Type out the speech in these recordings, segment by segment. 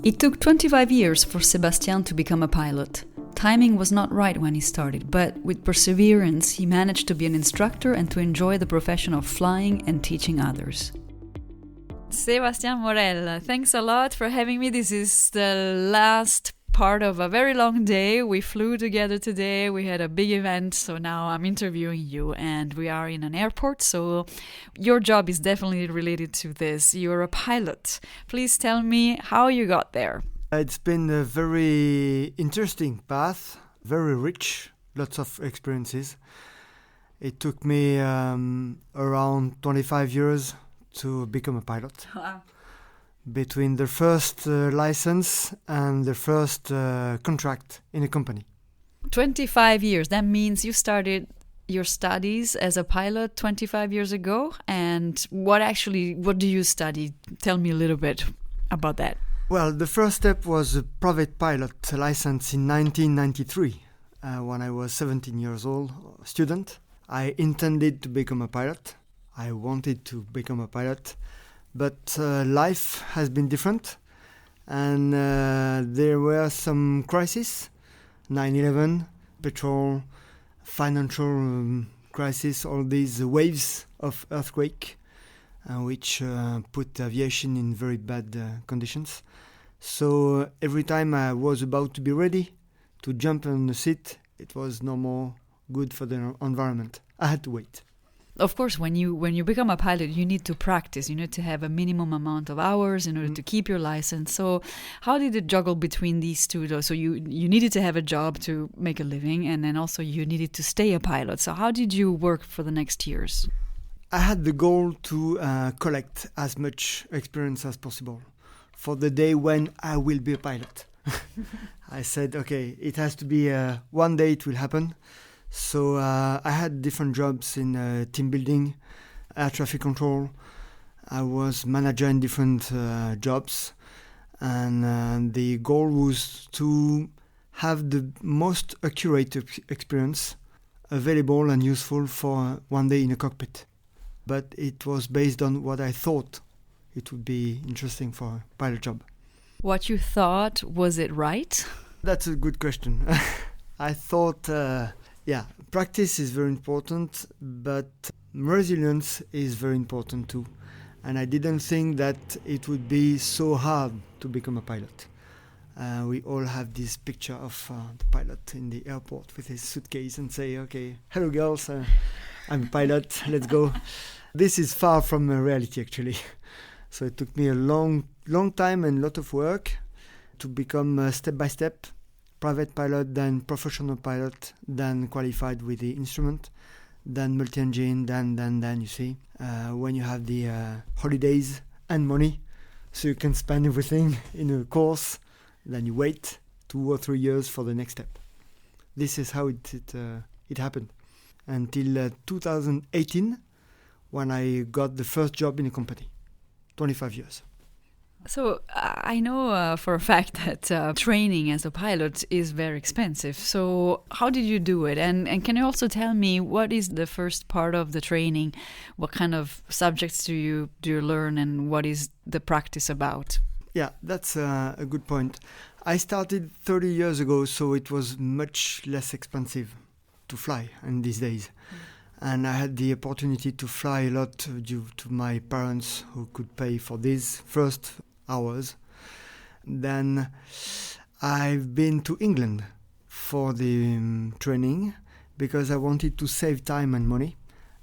It took 25 years for Sebastien to become a pilot. Timing was not right when he started, but with perseverance, he managed to be an instructor and to enjoy the profession of flying and teaching others. Sebastien Morel, thanks a lot for having me. This is the last part of a very long day. We flew together today. We had a big event, so now I'm interviewing you and we are in an airport, so your job is definitely related to this. You're a pilot. Please tell me how you got there. It's been a very interesting path, very rich, lots of experiences. It took me around 25 years to become a pilot. Wow. Between the first license and the first contract in a company. 25 years, that means you started your studies as a pilot 25 years ago. And what do you study? Tell me a little bit about that. Well, the first step was a private pilot license in 1993 when I was 17 years old, student. I intended to become a pilot. I wanted to become a pilot. But life has been different, and there were some crises, 9/11, petrol, financial crisis, all these waves of earthquake, which put aviation in very bad conditions. So every time I was about to be ready to jump on the seat, it was no more good for the environment. I had to wait. Of course, when you become a pilot, you need to practice. You need to have a minimum amount of hours in order to keep your license. So how did you juggle between these two, though? So you needed to have a job to make a living, and then also you needed to stay a pilot. So how did you work for the next years? I had the goal to collect as much experience as possible for the day when I will be a pilot. I said, okay, it has to be one day it will happen. So I had different jobs in team building, air traffic control. I was manager in different jobs. And the goal was to have the most accurate experience available and useful for one day in a cockpit. But it was based on what I thought it would be interesting for a pilot job. What you thought, was it right? That's a good question. I thought... practice is very important, but resilience is very important too. And I didn't think that it would be so hard to become a pilot. We all have this picture of the pilot in the airport with his suitcase and say, okay, hello girls, I'm a pilot, let's go. This is far from reality actually. So it took me a long time and a lot of work to become step by step private pilot, then professional pilot, then qualified with the instrument, then multi-engine, then you see. When you have the holidays and money, so you can spend everything in a course, then you wait 2 or 3 years for the next step. This is how it happened. Until 2018, when I got the first job in a company, 25 years. So I know for a fact that training as a pilot is very expensive. So how did you do it? And can you also tell me what is the first part of the training? What kind of subjects do you learn, and what is the practice about? Yeah, that's a good point. I started 30 years ago, so it was much less expensive to fly in these days. And I had the opportunity to fly a lot due to my parents who could pay for these first hours. Then I've been to England for the training because I wanted to save time and money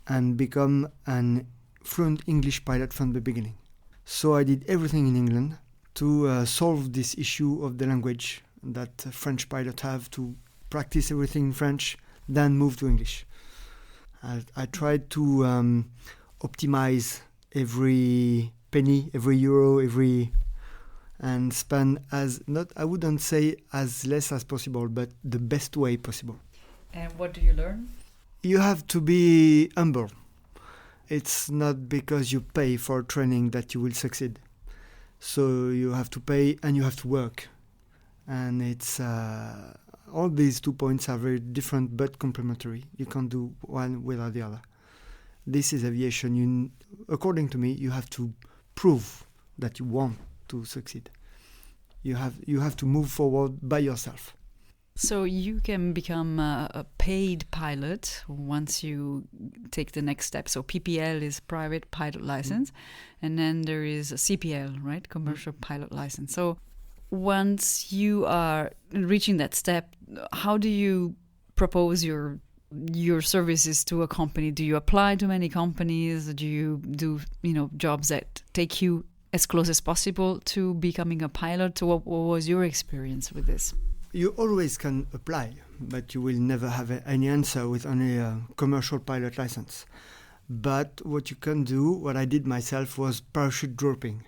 and become an fluent English pilot from the beginning. So I did everything in England to solve this issue of the language that French pilots have, to practice everything in French, then move to English. I tried to optimize every penny, every euro, and spend I wouldn't say as less as possible, but the best way possible. And what do you learn? You have to be humble. It's not because you pay for training that you will succeed. So you have to pay and you have to work. And it's all these 2 points are very different but complementary. You can't do one without the other. This is aviation. According to me, you have to prove that you want to succeed. You have to move forward by yourself. So you can become a paid pilot once you take the next step. So PPL is private pilot license, and then there is a CPL, right? Commercial pilot license. So once you are reaching that step, how do you propose your services to a company? Do you apply to many companies? Do you do jobs that take you as close as possible to becoming a pilot? What was your experience with this? You always can apply, but you will never have any answer with only a commercial pilot license. But what you can do, what I did myself, was parachute dropping,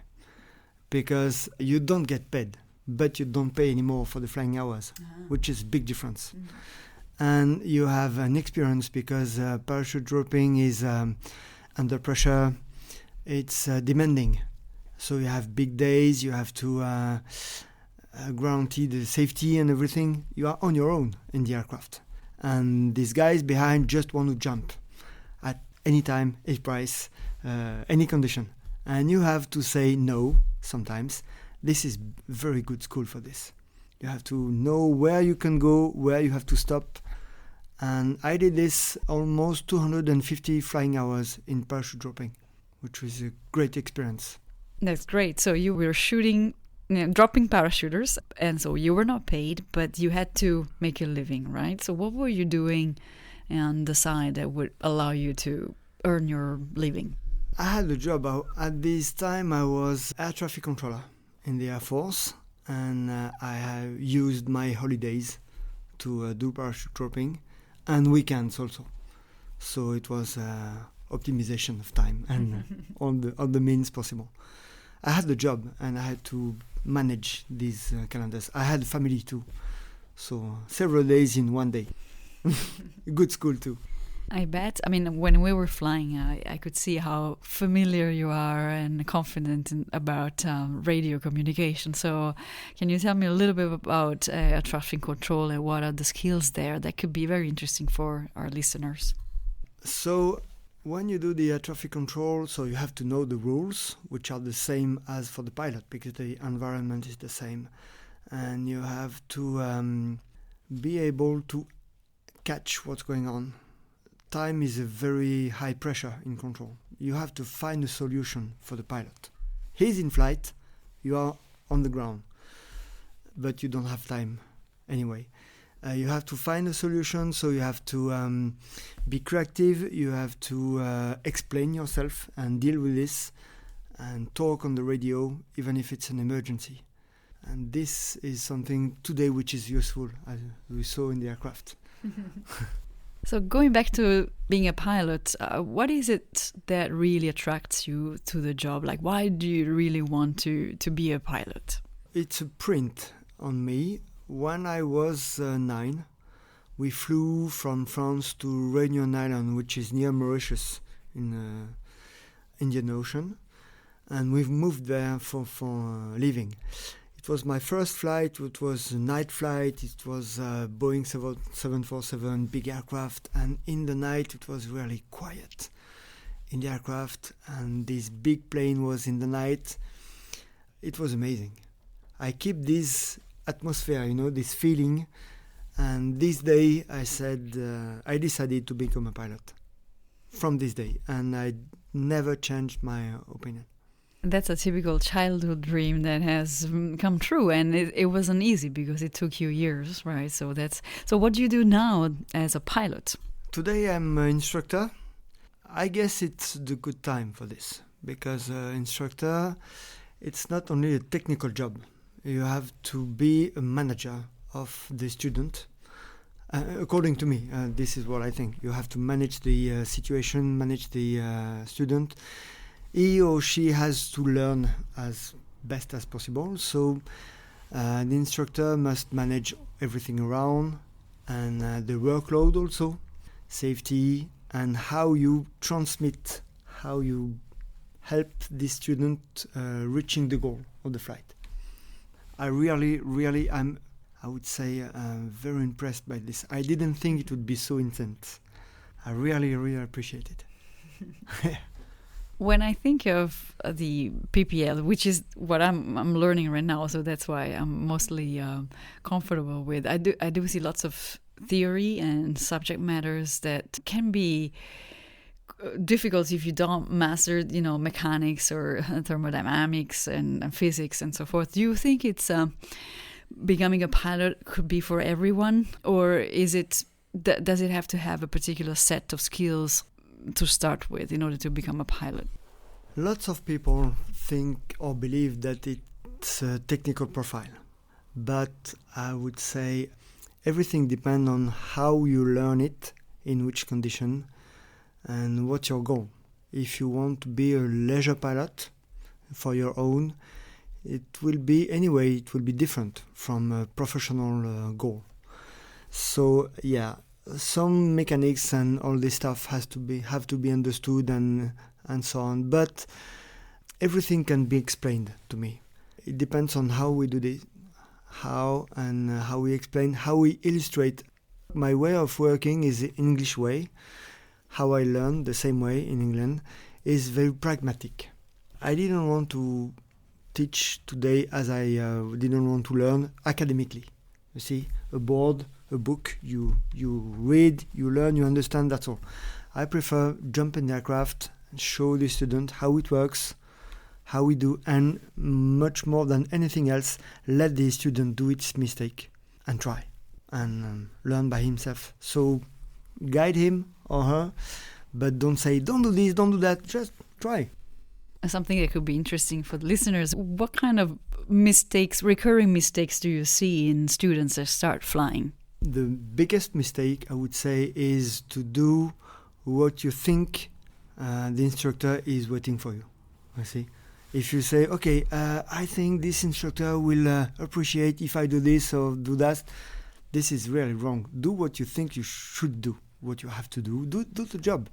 because you don't get paid, but you don't pay anymore for the flying hours, which is a big difference. And you have an experience, because parachute dropping is under pressure. It's demanding. So you have big days, you have to guarantee the safety and everything. You are on your own in the aircraft. And these guys behind just want to jump at any time, any price, any condition. And you have to say no sometimes. This is very good school for this. You have to know where you can go, where you have to stop. And I did this almost 250 flying hours in parachute dropping, which was a great experience. That's great. So you were shooting, dropping parachuters, and so you were not paid, but you had to make a living, right? So what were you doing on the side that would allow you to earn your living? I had a job. At this time, I was air traffic controller in the Air Force, and I have used my holidays to do parachute dropping, and weekends also. So it was optimization of time and all the means possible. I had the job, and I had to manage these calendars. I had a family too, so several days in one day. Good school too. I bet. I mean, when we were flying, I could see how familiar you are and confident about radio communication. So can you tell me a little bit about air traffic control and what are the skills there that could be very interesting for our listeners? So when you do the air traffic control, so you have to know the rules, which are the same as for the pilot, because the environment is the same. And you have to be able to catch what's going on. Time is a very high pressure in control. You have to find a solution for the pilot. He's in flight, you are on the ground, but you don't have time anyway. You have to find a solution, so you have to be creative, you have to explain yourself and deal with this and talk on the radio, even if it's an emergency. And this is something today which is useful, as we saw in the aircraft. So going back to being a pilot, what is it that really attracts you to the job? Like, why do you really want to be a pilot? It's a print on me. When I was 9, we flew from France to Réunion Island, which is near Mauritius in the Indian Ocean. And we've moved there for living. It was my first flight. It was a night flight. It was Boeing 747, big aircraft. And in the night, it was really quiet in the aircraft. And this big plane was in the night. It was amazing. I keep this atmosphere, this feeling. And this day, I decided to become a pilot from this day. And I never changed my opinion. That's a typical childhood dream that has come true, and it wasn't easy because it took you years, right? So what do you do now as a pilot? Today I'm an instructor. I guess it's the good time for this, because instructor, it's not only a technical job. You have to be a manager of the student. According to me, this is what I think. You have to manage the situation, manage the student. He or she has to learn as best as possible. So the instructor must manage everything around, and the workload also, safety, and how you transmit, how you help the student reaching the goal of the flight. I really am, I would say, very impressed by this. I didn't think it would be so intense. I really appreciate it. When I think of the PPL, which is what I'm learning right now, so that's why I'm mostly comfortable with. I do see lots of theory and subject matters that can be difficult if you don't master, mechanics or thermodynamics and physics and so forth. Do you think it's becoming a pilot could be for everyone, or is it? Does it have to have a particular set of skills to start with in order to become a pilot? Lots of people think or believe that it's a technical profile, but I would say everything depends on how you learn it, in which condition, and what's your goal. If you want to be a leisure pilot for your own, it will be different from a professional goal. So yeah, some mechanics and all this stuff have to be understood and so on. But everything can be explained to me. It depends on how we do this, how we explain, how we illustrate. My way of working is the English way. How I learn the same way in England is very pragmatic. I didn't want to teach today as I didn't want to learn academically. You see, a board, a book, you read, you learn, you understand, that's all. I prefer jump in the aircraft and show the student how it works, how we do, and much more than anything else, let the student do its mistake and try and learn by himself. So guide him or her, but don't say, don't do this, don't do that, just try. Something that could be interesting for the listeners. What kind of recurring mistakes do you see in students that start flying? The biggest mistake, I would say, is to do what you think the instructor is waiting for you. I see. If you say, okay, I think this instructor will appreciate if I do this or do that, this is really wrong. Do what you think you should do, what you have to do. Do the job.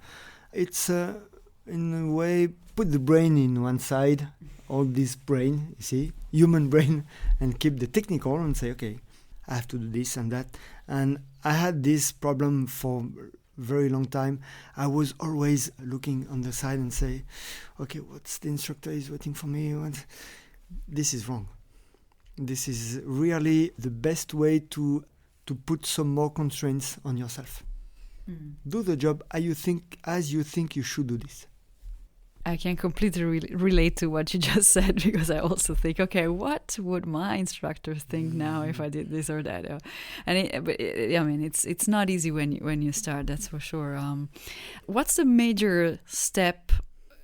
It's, in a way, put the brain in one side, all this brain, you see, human brain, and keep the technical and say, okay, I have to do this and that. And I had this problem for a very long time. I was always looking on the side and say, okay, what's the instructor is waiting for me? This is wrong. This is really the best way to put some more constraints on yourself. Do the job as you think you should do this. I can completely relate to what you just said, because I also think, okay, what would my instructors think now if I did this or that? And it's not easy when you start, that's for sure. What's the major step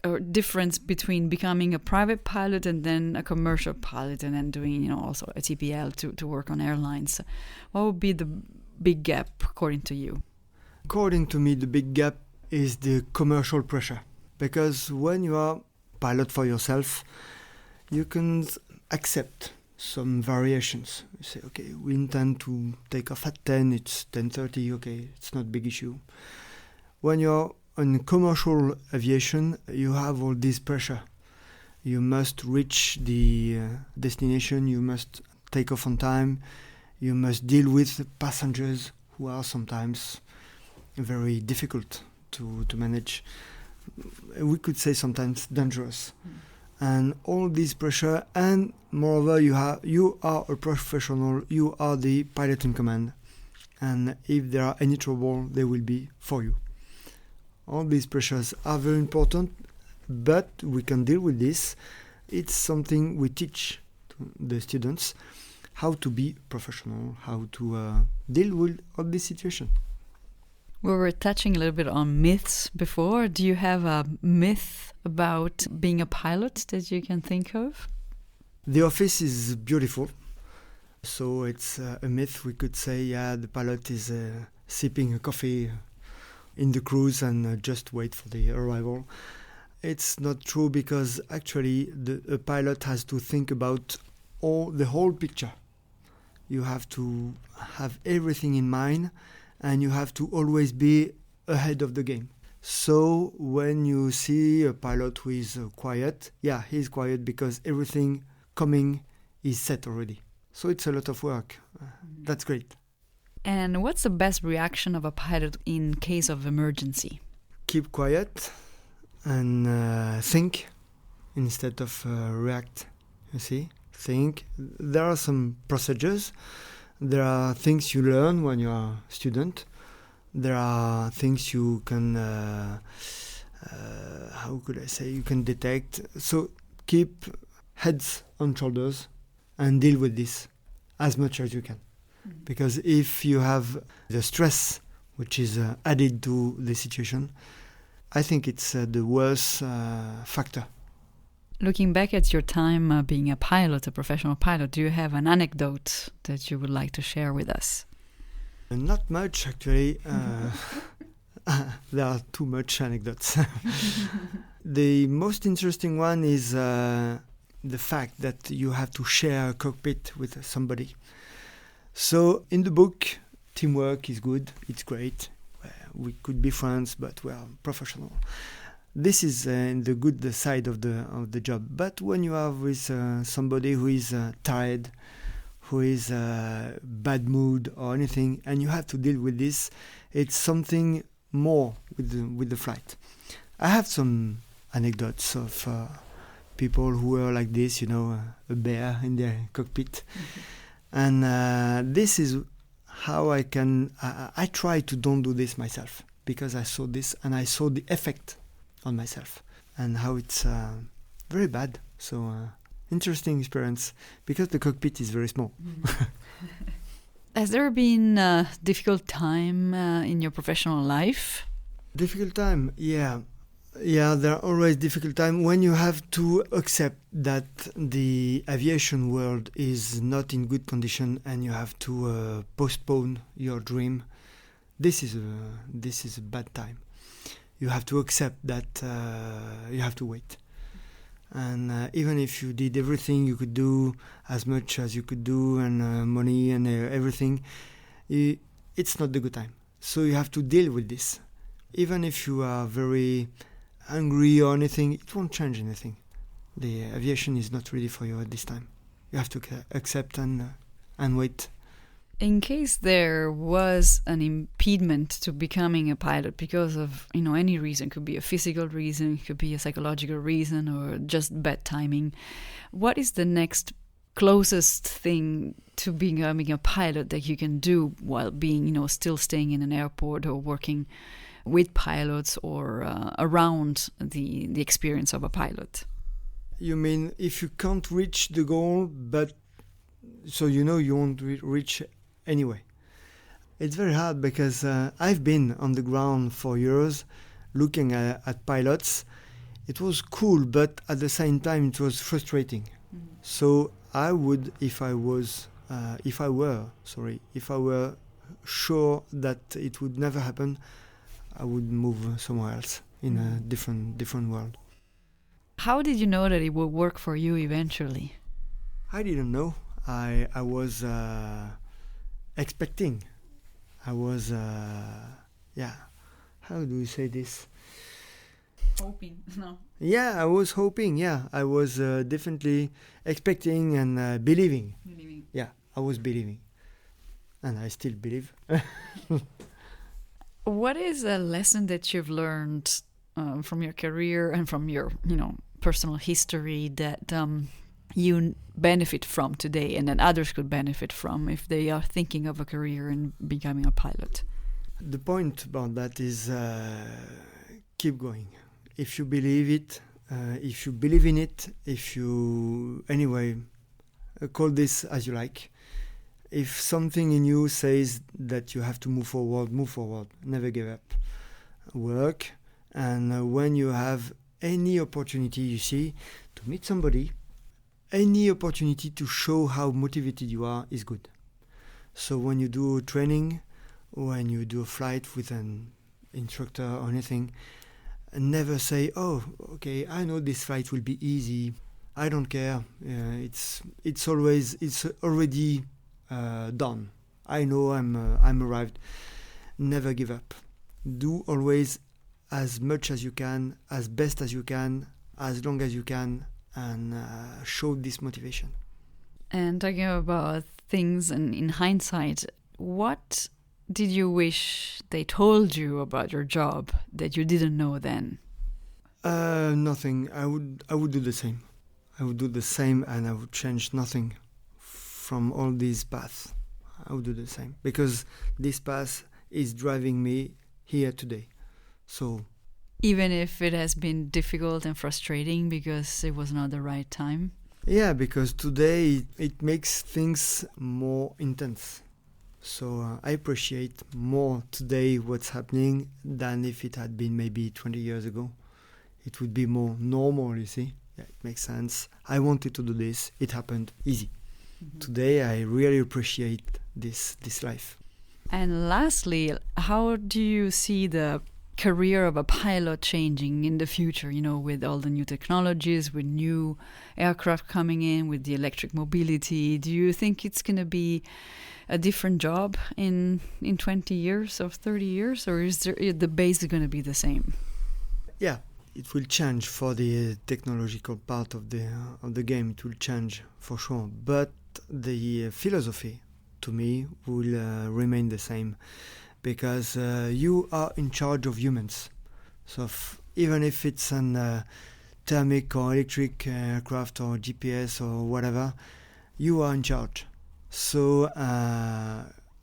or difference between becoming a private pilot and then a commercial pilot, and then doing also a TPL to work on airlines? What would be the big gap according to you? According to me, the big gap is the commercial pressure. Because when you are pilot for yourself, you can accept some variations. You say, okay, we intend to take off at 10, it's 10:30, okay, it's not a big issue. When you're in commercial aviation, you have all this pressure. You must reach the destination, you must take off on time, you must deal with passengers who are sometimes very difficult to manage. We could say sometimes dangerous. And all this pressure, and moreover you are a professional, you are the pilot in command, and if there are any trouble, they will be for you. All these pressures are very important, but we can deal with this. It's something we teach to the students, how to be professional, how to deal with all this situation. We were touching a little bit on myths before. Do you have a myth about being a pilot that you can think of? The office is beautiful. So it's a myth. We could say, the pilot is sipping a coffee in the cruise and just wait for the arrival. It's not true, because actually a pilot has to think about the whole picture. You have to have everything in mind, and you have to always be ahead of the game. So when you see a pilot who is quiet, he's quiet because everything coming is set already. So it's a lot of work. That's great. And what's the best reaction of a pilot in case of emergency? Keep quiet and think instead of react. You see, think. There are some procedures. There are things you learn when you are a student. There are things you can, how could I say, you can detect. So keep heads on shoulders and deal with this as much as you can. Because if you have the stress which is added to the situation, I think it's the worst factor. Looking back at your time being a pilot, a professional pilot, do you have an anecdote that you would like to share with us? Not much, actually. There are too much anecdotes. The most interesting one is the fact that you have to share a cockpit with somebody. So in the book, teamwork is good, it's great. We could be friends, but we are professional. This is the good side of the job. But when you are with somebody who is tired, who is bad mood or anything, and you have to deal with this, it's something more with the flight. I have some anecdotes of people who were like this, you know, a bear in their cockpit. Mm-hmm. And this is how I can, I try to don't do this myself, because I saw this and I saw the effect on myself and how it's very bad. So interesting experience, because the cockpit is very small. Mm-hmm. Has there been a difficult time in your professional life? Difficult time, yeah. Yeah, there are always difficult time when you have to accept that the aviation world is not in good condition and you have to postpone your dream. This is a bad time. You have to accept that you have to wait. And even if you did everything you could do, as much as you could do, and money and everything, it's not the good time. So you have to deal with this. Even if you are very angry or anything, it won't change anything. The aviation is not ready for you at this time. You have to accept and wait. In case there was an impediment to becoming a pilot because of, you know, any reason, could be a physical reason, could be a psychological reason, or just bad timing, what is the next closest thing to becoming a pilot that you can do while being, you know, still staying in an airport or working with pilots or around the experience of a pilot? You mean if you can't reach the goal, but so you know you won't reach anyway? It's very hard, because I've been on the ground for years looking at pilots. It was cool, but at the same time it was frustrating. So I would, if I were sure that it would never happen, I would move somewhere else in a different world. How did you know that it would work for you eventually? I didn't know. I was expecting. I was, how do you say this? Hoping, no. Yeah, I was hoping, yeah. I was definitely expecting and believing. Believing. Yeah, I was believing. And I still believe. What is a lesson that you've learned from your career and from your, you know, personal history that you benefit from today and that others could benefit from if they are thinking of a career in becoming a pilot? The point about that is keep going. If you believe it, if you believe in it, if you, anyway, call this as you like. If something in you says that you have to move forward, never give up. Work, and when you have any opportunity you see to meet somebody, any opportunity to show how motivated you are is good. So when you do training, when you do a flight with an instructor or anything, never say, oh, okay, I know this flight will be easy. I don't care. It's already done. I know I'm arrived. Never give up. Do always as much as you can, as best as you can, as long as you can, and show this motivation. And talking about things and in hindsight, what did you wish they told you about your job that you didn't know then? Nothing. I would do the same. I would do the same, and I would change nothing from all these paths. I would do the same because this path is driving me here today. So even if it has been difficult and frustrating because it was not the right time? yeah, because today it makes things more intense. So I appreciate more today what's happening than if it had been maybe 20 years ago. It would be more normal, you see. Yeah, it makes sense. I wanted to do this. It happened easy. Mm-hmm. Today I really appreciate this life. And lastly, how do you see the career of a pilot changing in the future, with all the new technologies, with new aircraft coming in, with the electric mobility? Do you think it's going to be a different job in 20 years or 30 years, or is the base going to be the same? Yeah, it will change for the technological part of the game. It will change for sure, but the philosophy to me will remain the same, because you are in charge of humans. So even if it's an thermic or electric aircraft or GPS or whatever, you are in charge. So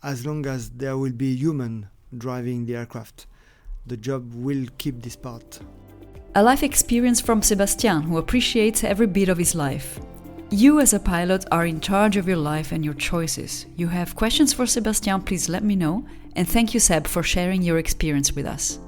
as long as there will be human driving the aircraft, the job will keep this part. A life experience from Sebastien, who appreciates every bit of his life. You as a pilot are in charge of your life and your choices. You have questions for Sebastien, please let me know. And thank you, Seb, for sharing your experience with us.